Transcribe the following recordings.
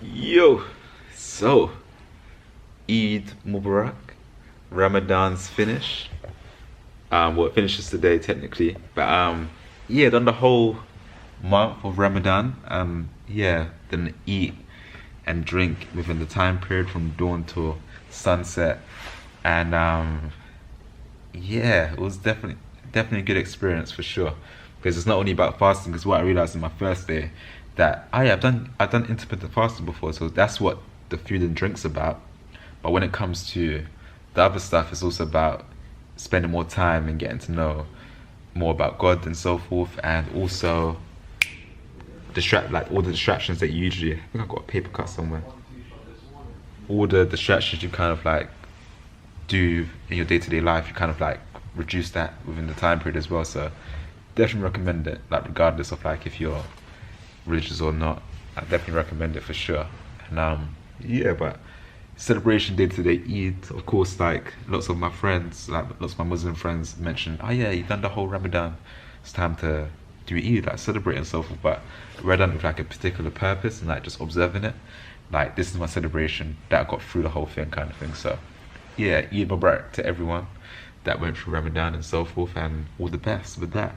Yo, so Eid Mubarak, Ramadan's finished. Well, it finishes today technically, but yeah, done the whole month of Ramadan. Yeah, then eat and drink within the time period from dawn to sunset, and yeah, it was definitely a good experience for sure. Because it's not only about fasting. Because what I realized in my first day that I've done intermittent fasting before, so that's what the food and drinks about. But when it comes to the other stuff, it's also about spending more time and getting to know more about God and so forth, and also all the distractions that you usually. I think I've got a paper cut somewhere. All the distractions you kind of like do in your day to day life, you kind of like reduce that within the time period as well. So definitely recommend it, like regardless of like if you're religious or not. I definitely recommend it for sure. And yeah, but celebration day today, Eid, of course, like lots of my friends, like lots of my Muslim friends mentioned, oh yeah, you've done the whole Ramadan. It's time to do Eid, like celebrate and so forth. But we're done with like a particular purpose and like just observing it. Like this is my celebration that I got through the whole thing kind of thing. So yeah, Eid Mubarak to everyone that went through Ramadan and so forth, and all the best with that.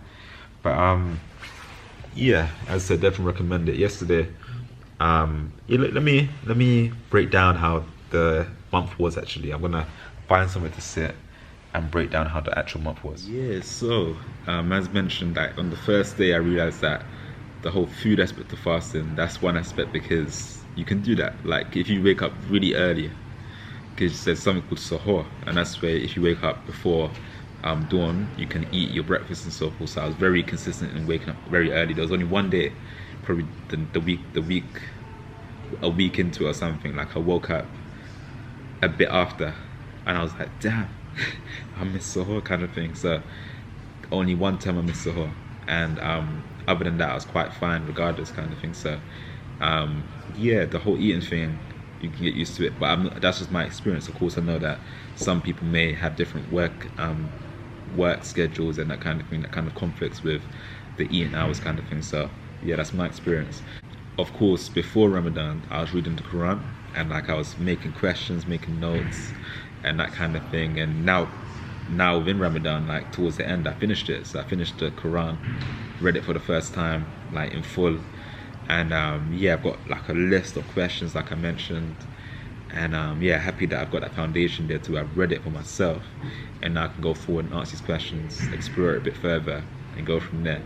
But yeah, as I said, definitely recommend it. Yesterday, yeah, let me break down how the month was actually. I'm gonna find somewhere to sit and break down how the actual month was. Yeah, so as mentioned, like on the first day, I realized that the whole food aspect of fasting, that's one aspect because you can do that. Like if you wake up really early, because there's something called sahur, and that's where if you wake up before dawn, you can eat your breakfast and so forth. So I was very consistent in waking up very early. There was only one day, probably the week, a week into it or something. Like I woke up a bit after, and I was like, damn, I missed sahur kind of thing. So only one time I missed sahur, and other than that, I was quite fine regardless kind of thing. So yeah, the whole eating thing, you can get used to it, but that's just my experience. Of course, I know that some people may have different work schedules and that kind of thing, that kind of conflicts with the eating hours kind of thing. So yeah, that's my experience. Of course, before Ramadan, I was reading the Quran, and like I was making questions, making notes, and that kind of thing. And now within Ramadan, like towards the end, I finished it. So I finished the Quran, read it for the first time, like in full. And yeah, I've got like a list of questions like I mentioned, and yeah, happy that I've got that foundation there too. I've read it for myself, and now I can go forward and ask these questions, explore it a bit further, and go from there.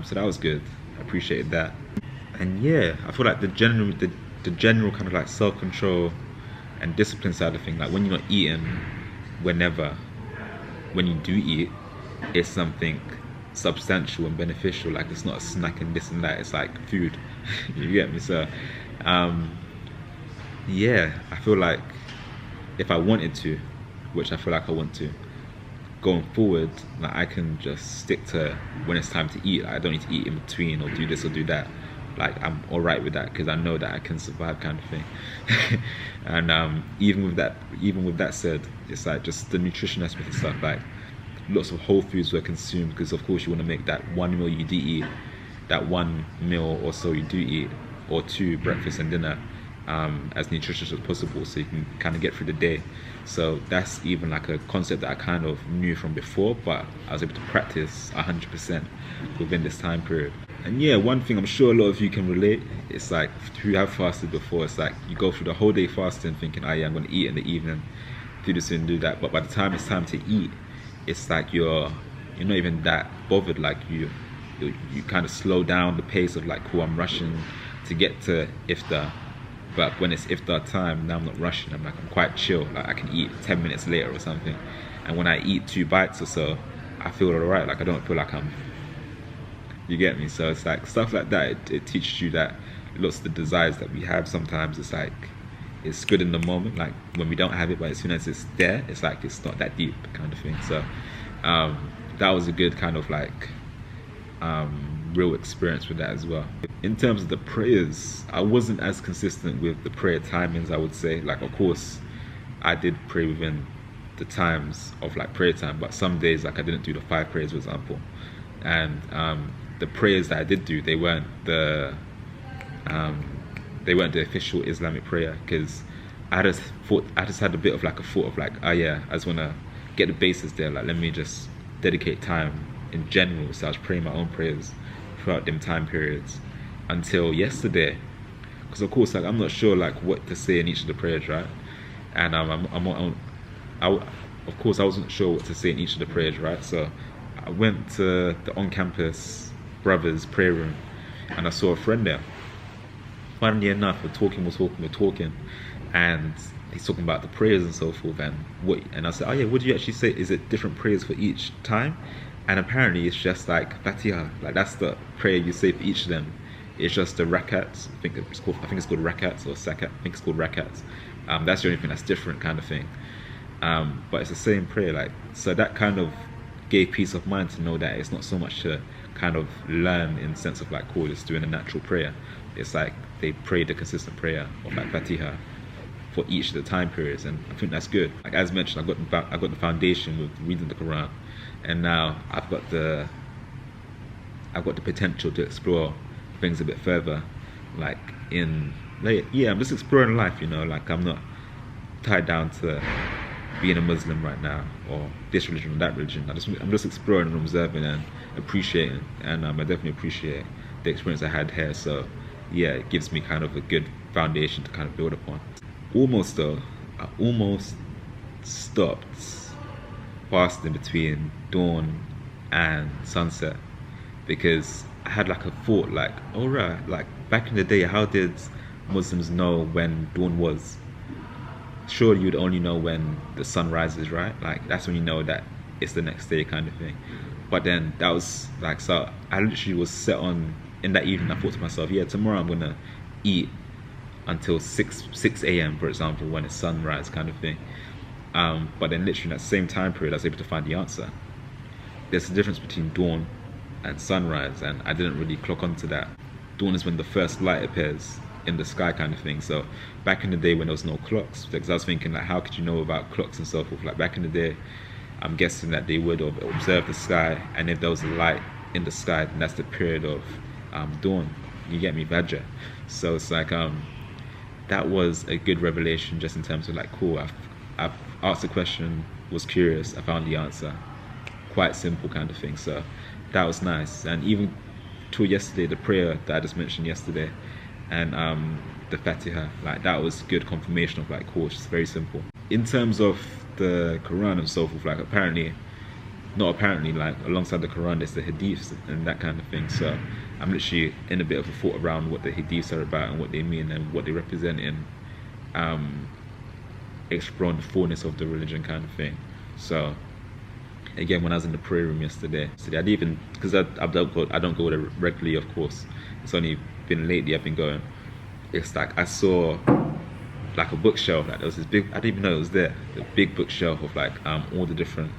So that was good. I appreciated that. And yeah, I feel like the general kind of like self-control and discipline side of thing, like when you're not eating, whenever when you do eat, it's something substantial and beneficial. Like it's not a snack and this and that, it's like food. You get me? So yeah, I feel like if I wanted to, which I feel like I want to, going forward, like I can just stick to when it's time to eat. Like, I don't need to eat in between or do this or do that. Like I'm all right with that because I know that I can survive, kind of thing. And even with that said, it's like just the nutrition aspect of stuff. Like lots of whole foods were consumed because, of course, you want to make that one meal you do eat, that one meal or so you do eat, or two, breakfast and dinner, as nutritious as possible, so you can kind of get through the day. So that's even like a concept that I kind of knew from before, but I was able to practice 100% within this time period. And yeah, one thing I'm sure a lot of you can relate, it's like who have fasted before, it's like you go through the whole day fasting thinking, oh yeah, I'm going to eat in the evening, do this and do that, but by the time it's time to eat, it's like you're not even that bothered. Like you kind of slow down the pace of like, cool, I'm rushing to get to iftar, but when it's iftar time, now I'm not rushing. I'm quite chill. Like I can eat 10 minutes later or something, and when I eat 2 bites or so, I feel alright. Like I don't feel like you get me? So it's like stuff like that, it teaches you that lots of the desires that we have, sometimes it's like it's good in the moment, like when we don't have it, but as soon as it's there, it's like it's not that deep kind of thing. So that was a good kind of like real experience with that as well. In terms of the prayers, I wasn't as consistent with the prayer timings, I would say. Like of course I did pray within the times of like prayer time, but some days like I didn't do the 5 prayers, for example. And the prayers that I did do, they weren't the they weren't the official Islamic prayer, because I just had a bit of like a thought of like, oh yeah, I just wanna get the basis there. Like, let me just dedicate time in general. So I was praying my own prayers throughout them time periods until yesterday, because of course, like, I'm not sure like what to say in each of the prayers, right? And of course I wasn't sure what to say in each of the prayers, right? So I went to the on-campus brothers prayer room, and I saw a friend there. Funnily enough, we're talking, and he's talking about the prayers and so forth, and I said, oh yeah, what do you actually say? Is it different prayers for each time? And apparently it's just like Fatiha, like that's the prayer you say for each of them. It's just the rakats. I think it's called rakats or sakat. I think it's called rakats. That's the only thing that's different, kind of thing. But it's the same prayer, like, so that kind of gave peace of mind to know that it's not so much to kind of learn in the sense of like, cool, just doing a natural prayer. It's like they pray the consistent prayer of like Fatiha for each of the time periods, and I think that's good. Like, as mentioned, I got the foundation with reading the Quran, and now I've got the potential to explore things a bit further, like I'm just exploring life, like I'm not tied down to being a Muslim right now, or this religion or that religion. I'm just exploring and observing and appreciating, and I definitely appreciate the experience I had here. So yeah, it gives me kind of a good foundation to kind of build upon. Almost though, I almost stopped fasting between dawn and sunset, because I had like a thought, like, alright, like back in the day, how did Muslims know when dawn was? Surely you'd only know when the sun rises, right? Like, that's when you know that it's the next day, kind of thing. But then that was like, so I literally was set on, in that evening I thought to myself, yeah, tomorrow I'm gonna eat until 6 a.m, for example, when it's sunrise, kind of thing. But then literally in that same time period I was able to find the answer. There's a difference between dawn and sunrise, and I didn't really clock onto that. Dawn is when the first light appears in the sky, kind of thing. So back in the day when there was no clocks, because I was thinking, like, how could you know about clocks and so forth? Like, back in the day, I'm guessing that they would have observed the sky, and if there was a light in the sky, then that's the period of dawn. You get me, Badger? So it's like that was a good revelation, just in terms of like, cool, I've asked a question, was curious, I found the answer. Quite simple, kind of thing. So that was nice. And even to yesterday, the prayer that I just mentioned yesterday, and the Fatiha, like, that was good confirmation of like, cool, it's just very simple. In terms of the Quran and so forth, like, like alongside the Quran there's the Hadiths and that kind of thing. So I'm literally in a bit of a thought around what the Hadiths are about and what they mean and what they represent in exploring the fullness of the religion, kind of thing. So again, when I was in the prayer room yesterday, I didn't even, because I don't go there regularly, of course. It's only been lately I've been going. It's like I saw like a bookshelf, like there was this big, I didn't even know it was there, the big bookshelf of like all the different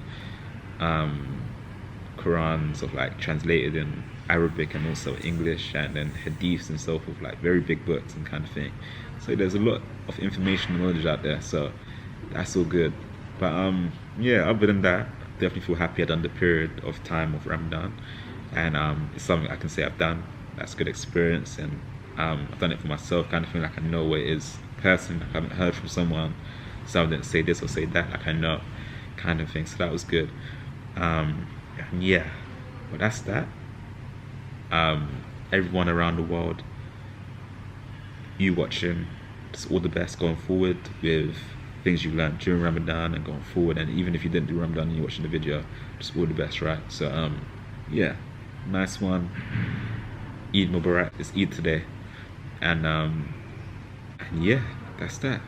Qurans of like translated in Arabic and also English, and then Hadiths and so forth, like very big books and kind of thing. So there's a lot of information and knowledge out there, so that's all good. But yeah, other than that, definitely feel happy I've done the period of time of Ramadan, and it's something I can say I've done. That's a good experience, and I've done it for myself, kind of thing. Like, I know what it is personally. Like, I haven't heard from someone didn't say this or say that, like, I know, kind of thing. So that was good. Yeah, but that's that. Everyone around the world, you watching, just all the best going forward with things you've learned during Ramadan and going forward. And even if you didn't do Ramadan and you're watching the video, just all the best, right? So yeah, nice one. Eid Mubarak. It's Eid today, and yeah, that's that.